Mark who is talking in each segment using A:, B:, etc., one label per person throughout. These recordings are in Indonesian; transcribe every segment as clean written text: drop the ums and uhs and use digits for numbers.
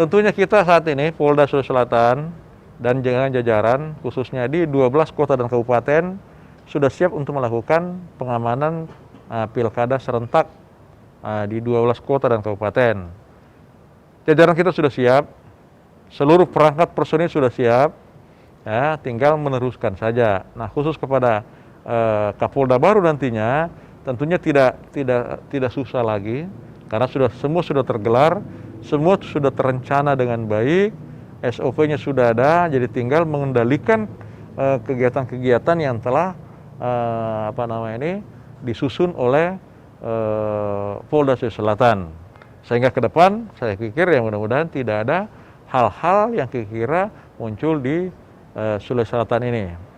A: Tentunya kita saat ini Polda Sulawesi Selatan dan jajaran khususnya di 12 kota dan kabupaten sudah siap untuk melakukan pengamanan pilkada serentak di 12 kota dan kabupaten. Jajaran kita sudah siap, seluruh perangkat personil sudah siap, ya, tinggal meneruskan saja. Nah, khusus kepada Kapolda baru nantinya, tentunya tidak susah lagi, karena semua sudah tergelar, semua sudah terencana dengan baik, SOP-nya sudah ada, jadi tinggal mengendalikan kegiatan-kegiatan yang telah disusun oleh Polda Sulawesi Selatan. Sehingga ke depan saya pikir ya mudah-mudahan tidak ada hal-hal yang kira-kira muncul di Sulawesi Selatan ini.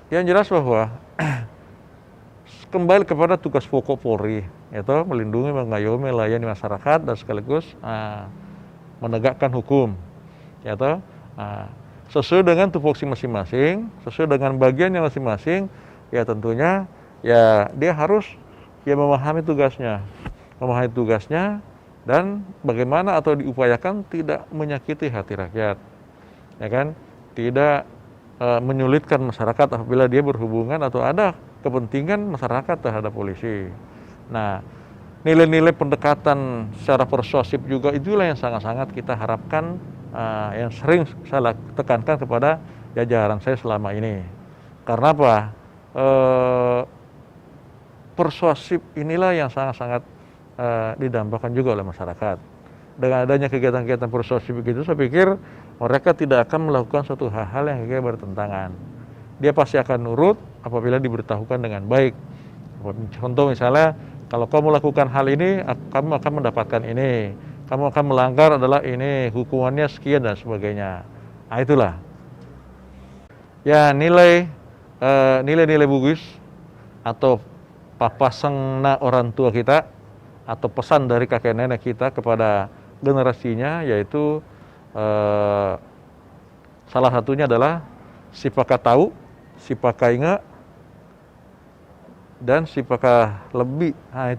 A: Yang jelas bahwa kembali kepada tugas pokok Polri, yaitu melindungi, mengayomi, melayani masyarakat dan sekaligus menegakkan hukum, yaitu sesuai dengan tupoksi masing-masing, sesuai dengan bagiannya masing-masing, ya tentunya ya dia harus memahami tugasnya dan bagaimana atau diupayakan tidak menyakiti hati rakyat, ya kan, tidak menyulitkan masyarakat apabila dia berhubungan atau ada kepentingan masyarakat terhadap polisi. Nah, nilai-nilai pendekatan secara persuasif juga itulah yang sangat-sangat kita harapkan, yang sering saya tekankan kepada jajaran saya selama ini. Karena apa? Persuasif inilah yang sangat-sangat didambakan juga oleh masyarakat. Dengan adanya kegiatan-kegiatan persuasif begitu, saya pikir mereka tidak akan melakukan suatu hal-hal yang bertentangan. Dia pasti akan nurut apabila diberitahukan dengan baik. Contoh misalnya, kalau kamu lakukan hal ini, kamu akan mendapatkan ini. Kamu akan melanggar adalah ini, hukumannya sekian dan sebagainya. Nah, itulah. Ya, nilai-nilai bagus atau papasangna orang tua kita atau pesan dari kakek nenek kita kepada generasinya, yaitu salah satunya adalah sipaka tahu, sipaka ingat, dan sipaka lebih. Nah,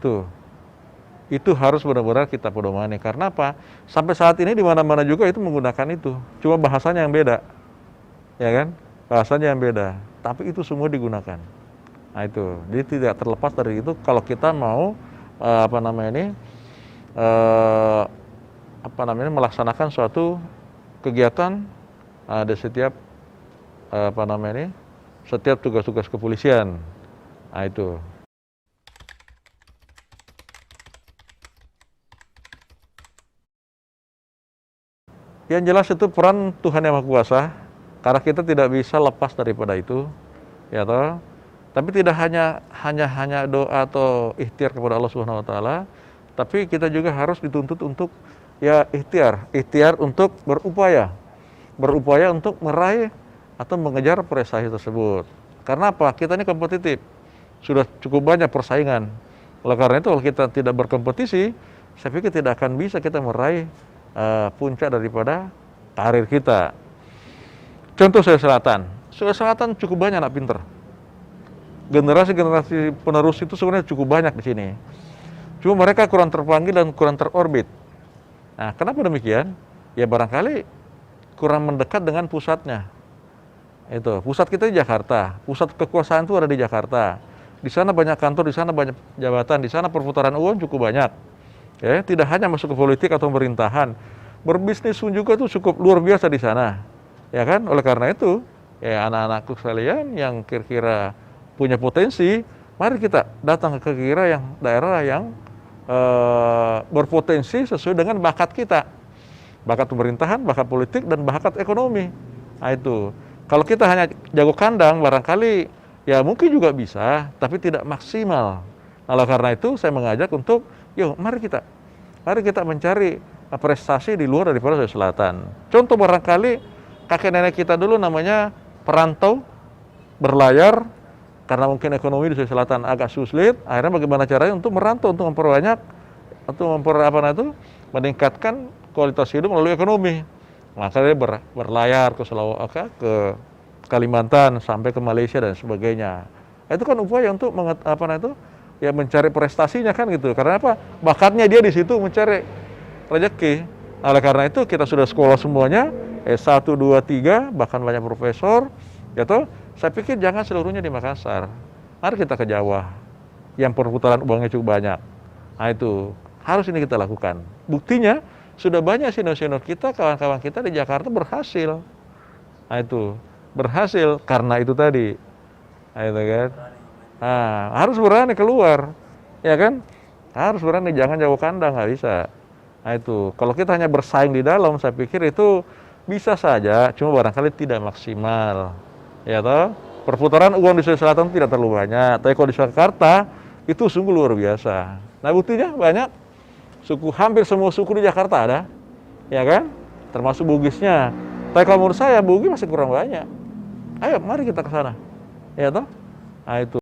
A: itu harus benar-benar kita pedomani. Karena apa? Sampai saat ini di mana-mana juga itu menggunakan itu. Cuma bahasanya yang beda, ya kan? Bahasanya yang beda. Tapi itu semua digunakan. Nah, itu. Jadi tidak terlepas dari itu. Kalau kita mau melaksanakan suatu kegiatan di setiap setiap tugas-tugas kepolisian. Nah, itu. Yang jelas itu peran Tuhan Yang Maha Kuasa, karena kita tidak bisa lepas daripada itu, ya toh. Tapi tidak hanya doa atau ikhtiar kepada Allah Subhanahu wa taala, tapi kita juga harus dituntut untuk ya ikhtiar untuk berupaya untuk meraih atau mengejar prestasi tersebut. Karena apa? Kita ini kompetitif, sudah cukup banyak persaingan. Oleh karena itu kalau kita tidak berkompetisi, saya pikir tidak akan bisa kita meraih puncak daripada karir kita. Contoh Sulawesi Selatan cukup banyak anak pinter. Generasi penerus itu sebenarnya cukup banyak di sini. Cuma mereka kurang terpanggil dan kurang terorbit. Nah, kenapa demikian? Ya barangkali kurang mendekat dengan pusatnya. Pusat kita di Jakarta, pusat kekuasaan itu ada di Jakarta. Di sana banyak kantor, di sana banyak jabatan, di sana perputaran uang cukup banyak. Ya, tidak hanya masuk ke politik atau pemerintahan, berbisnis pun juga itu cukup luar biasa di sana. Ya kan? Oleh karena itu, ya anak-anakku sekalian yang kira-kira punya potensi, mari kita datang ke kira-kira yang daerah yang berpotensi sesuai dengan bakat kita. Bakat pemerintahan, bakat politik, dan bakat ekonomi. Nah, itu. Kalau kita hanya jago kandang, barangkali ya mungkin juga bisa, tapi tidak maksimal. Nah, karena itu saya mengajak untuk, mari kita mencari prestasi di luar daripada Sulawesi Selatan. Contoh barangkali kakek nenek kita dulu namanya perantau, berlayar, karena mungkin ekonomi di Sulawesi Selatan agak sulit, akhirnya bagaimana caranya untuk merantau, untuk memperbanyak, atau meningkatkan kualitas hidup melalui ekonomi. Maka dia berlayar ke Sulawesi, ke Kalimantan, sampai ke Malaysia dan sebagainya. Itu kan upaya untuk ya mencari prestasinya kan gitu. Karena apa? Bakatnya dia di situ mencari rezeki. Oleh karena itu kita sudah sekolah semuanya, S1, 2, 3, bahkan banyak profesor, gitu. Saya pikir jangan seluruhnya di Makassar. Mari kita ke Jawa, yang perputaran uangnya cukup banyak. Nah itu, harus ini kita lakukan. Buktinya, sudah banyak senior-senior kita, kawan-kawan kita di Jakarta berhasil. Nah itu, berhasil karena itu tadi. Nah, itu kan. Nah, harus berani keluar, ya kan? Harus berani, jangan jauh kandang, nggak bisa. Nah itu, kalau kita hanya bersaing di dalam, saya pikir itu bisa saja, cuma barangkali tidak maksimal, ya toh. Perputaran uang di Sulawesi Selatan tidak terlalu banyak, tapi kalau di Jakarta itu sungguh luar biasa. Nah buktinya banyak hampir semua suku di Jakarta ada, ya kan? Termasuk Bugisnya. Tapi kalau menurut saya Bugis masih kurang banyak. Ayo, mari kita ke sana, ya toh. Nah itu,